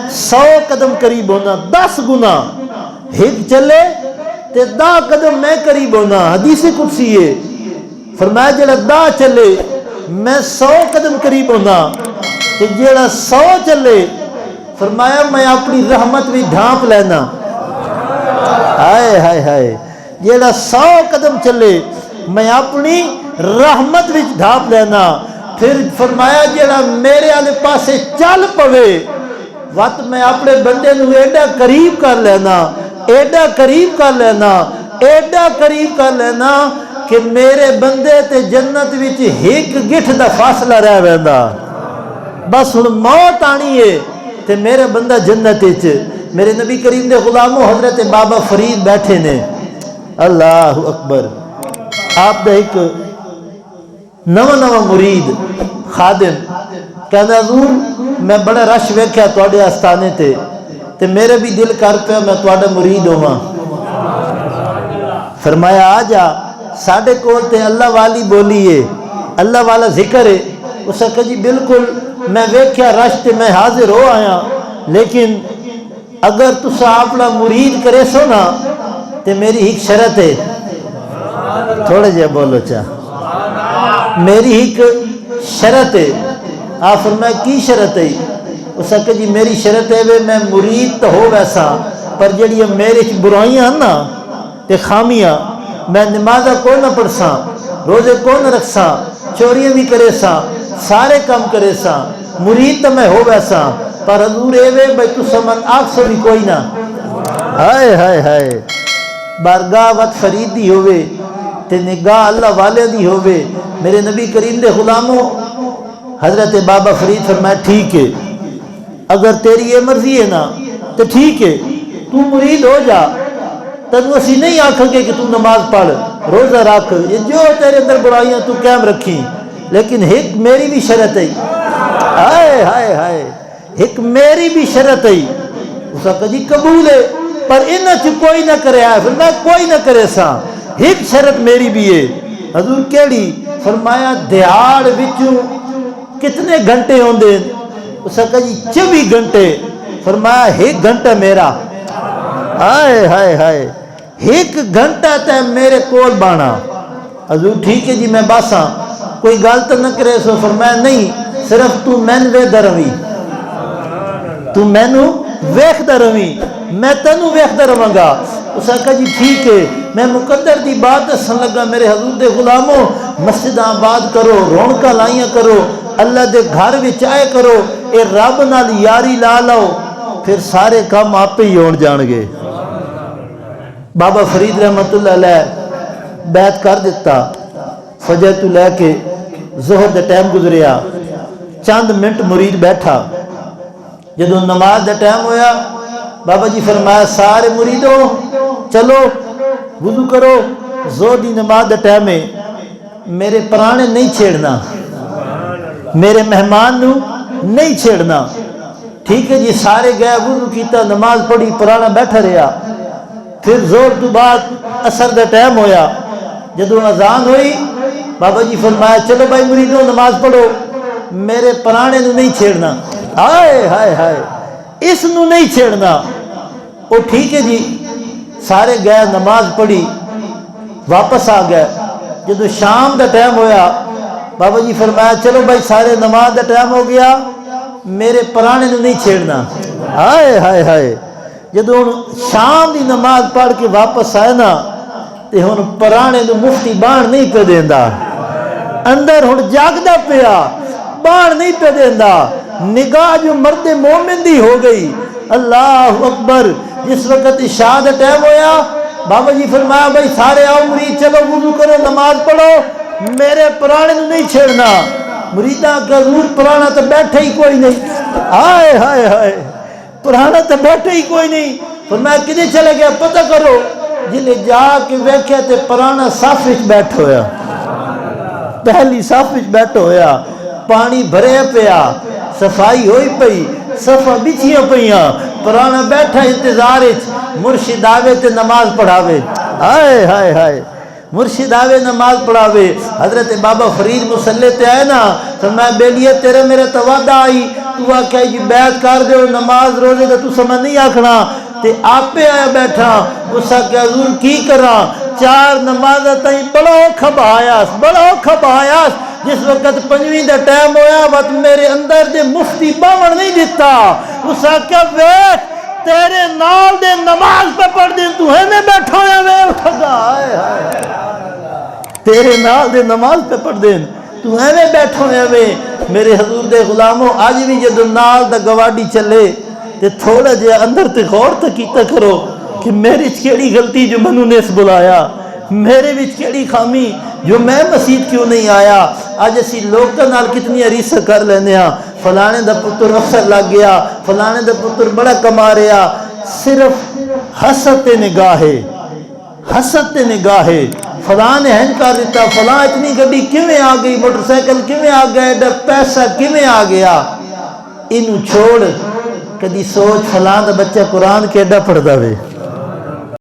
100 قدم قریب ہونا 10 گنا ایک چلے تے 10 قدم میں قریب ہونا حدیث قدسی ہے فرمایا جڑا 10 چلے میں 100 قدم قریب ہونا تے جڑا 100 چلے فرمایا میں اپنی رحمت بھی ڈھانپ لینا ہائے ہائے ہائے جڑا 100 قدم چلے میں اپنی رحمت بھی ڈھانپ لینا پھر فرمایا جڑا میرے آلے پاسے چل پوے وقت میں اپنے بندے نو ایڈا قریب کر لینا ایڈا قریب کر لینا ایڈا قریب کر لینا کہ میرے بندے تے جنت وچ ایک گٹھ دا فاصلہ رہ ویندا بس ہن موت آنی ہے تے میرے بندہ جنت وچ میرے نبی کریم دے غلاموں حضرت بابا فرید بیٹھے نے اللہ اکبر آپ دا ایک نواں مرید خادم کہنا حضور میں بڑا رش ویکھیا تواڈے آستانے تے میرے بھی دل کر پیا میں تواڈا مرید ہوواں فرمایا آ جا ساڈے کول تے اللہ والی بولی ہے اللہ والا ذکر ہے اس کہا جی بالکل میں ویکھیا رش تے میں حاضر ہو آیا لیکن اگر تسا اپنا مرید کرے سو نا تے میری ایک شرط ہے تھوڑے جے بولو چاہ میری ایک شرط ہے آپ فرمایا کی شرط ہے اس کہ جی میری شرط ہے میں مرید تو ہو ویسا پر جڑی میرے برائیاں ہیں نا تے خامیاں میں نمازہ کو نہ پڑھ سا روزے کو نہ رکھ سا چوریاں بھی کرے سا سارے کام کرے سا مرید تو میں ہو ویسا پر حضور اے بھائی تو سمن آگ سے بھی کوئی نہ ہائے ہائے ہائے بارگاہ وقت فرید دی ہوئے تے نگاہ اللہ والے دی ہوئے میرے نبی کریم دے غلاموں حضرت بابا فرید فرمایا ٹھیک ہے اگر تیری یہ مرضی ہے نا تو ٹھیک ہے تو مرید ہو جا تنو اسی نہیں آکھیں گے کہ تو نماز پڑھ روزہ رکھ یہ جو تیرے اندر برائیاں تو قائم رکھی لیکن ایک میری بھی شرط ہے ہائے ہائے ہائے ایک میری بھی شرط ہے اس کا جی قبول ہے پر انہاں چ کوئی نہ کرے آئے فرمایا کوئی نہ کرے سا ایک شرط میری بھی ہے حضور کیڑی فرمایا دیہاڑ وچوں کتنے گھنٹے ہوندے اس کا جی 24 گھنٹے فرمایا ایک گھنٹہ میرا ہائے ہائے ہائے ایک گھنٹہ تے میرے کول بانا حضور ٹھیک ہے جی میں باساں کوئی غلط نہ کرے سو فرمایا نہیں صرف تو مین ویکھدا رہویں تو مینوں ویکھدا رہویں میں تینوں ویکھدا رہواں گا اس کا جی ٹھیک ہے میں مقدر دی بات دسن لگا میرے حضور دے غلاموں مسجد آباد کرو رونقاں لائیاں کرو اللہ دے گھر وچ آئے کرو اے رب نال یاری لا لو پھر سارے کام آپ ہی ہون جان گے بابا فرید رحمت اللہ علیہ بیعت کر دیتا فجر تو لے کے ظہر دا ٹائم گزریا چند منٹ مرید بیٹھا جدو نماز دا ٹائم ہویا بابا جی فرمایا سارے مریدوں چلو وضو کرو زور دی نماز دا ٹائم ہے میرے پرانے نہیں چھیڑنا میرے مہمان نو نہیں چھیڑنا ٹھیک ہے جی سارے گئے وضو کیتا نماز پڑھی پرانا بیٹھا رہا پھر زور تو بعد عصر دا ٹائم ہویا جدو اذان ہوئی بابا جی فرمایا چلو بھائی مریدوں نماز پڑھو میرے پرانے نو نہیں چھیڑنا ہائے ہائے ہائے اس نو نہیں چھیڑنا وہ ٹھیک ہے جی سارے گئے نماز پڑھی واپس آ گئے جدو شام دا ٹائم ہویا بابا جی فرمایا چلو بھائی سارے نماز دا ٹائم ہو گیا میرے پرانے نو نہیں چھیڑنا ہائے ہائے ہائے جدو شام دی نماز پڑھ کے واپس آئے نا تے ہن پرانے نو مفتی بان نہیں پہ دیندا اندر ہن جاگدا پیا بان نہیں پہ دیندا نگاہ جو مرد مومن دی ہو گئی اللہ اکبر جس وقت عشاء دا ٹائم ہویا بابا جی فرمایا بھائی سارے آؤ مرید چلو وضو کرو نماز پڑھو میرے پرانے نو نہیں چھیڑنا مریداں کا حضور پرانا تو بیٹھا ہی کوئی نہیں ہائے ہائے ہائے پرانا تو بیٹھا ہی کوئی نہیں فرمایا کدھر چلے گیا پتہ کرو جلے جا کے ویکھیا تے پرانا صف وچ بیٹھ ہویا پہلی صف وچ بیٹھ ہویا پانی بھرے پیا صفائی ہوئی پئی صفا بچھیاں پئیاں پرانا بیٹھا انتظار مرشد آوے تے نماز پڑھاوے ہائے ہائے ہائے مرشد آوے نماز پڑھاوے حضرت بابا فرید مصلی تے آئے نا فرمایا بیلیے تیرے میرے توادہ آئی تو تو آکھا جی بیعت کر دیو نماز روزے دا تو سمجھ نہیں آکھنا تے آپ پہ آیا بیٹھا اس آکھا حضور کی کرا 4 نمازہ تائیں بڑا کھبایاس جس وقت 5ویں دا ٹائم ہویا وقت میرے اندر دے مفتی باون نہیں دیتا اس آکھا ویٹ تیرے نال دے نماز پہ پڑھ دیں تو ہے میں بیٹھا ہویا وے خدا تیرے نال دے نماز پہ پڑھ دیں تو ہے میں بیٹھا ہویا وے میرے حضور دے غلاموں آج بھی جدو نال دا گواڈی چلے تے تھوڑا جے اندر تے غور تے کیتا کرو کہ میری کیڑی غلطی جو منو نے اس بلایا میرے وچ کیڑی خامی جو میں مسجد کیوں نہیں آیا آج اسی لوکاں نال کتنی عریصہ کر لینے ہاں فلانے دا پتر افسر لگ گیا فلانے دا پتر بڑا کما رہا صرف حسد نگاہے فلاں نے ہین کر دیتا فلاں اتنی گڈی کیویں آ گئی موٹر سائیکل کیویں آ گیا ایڈا پیسہ کیویں آ گیا انہوں چھوڑ کدی سوچ فلاں دا بچہ قرآن کیڈا پڑھدا وے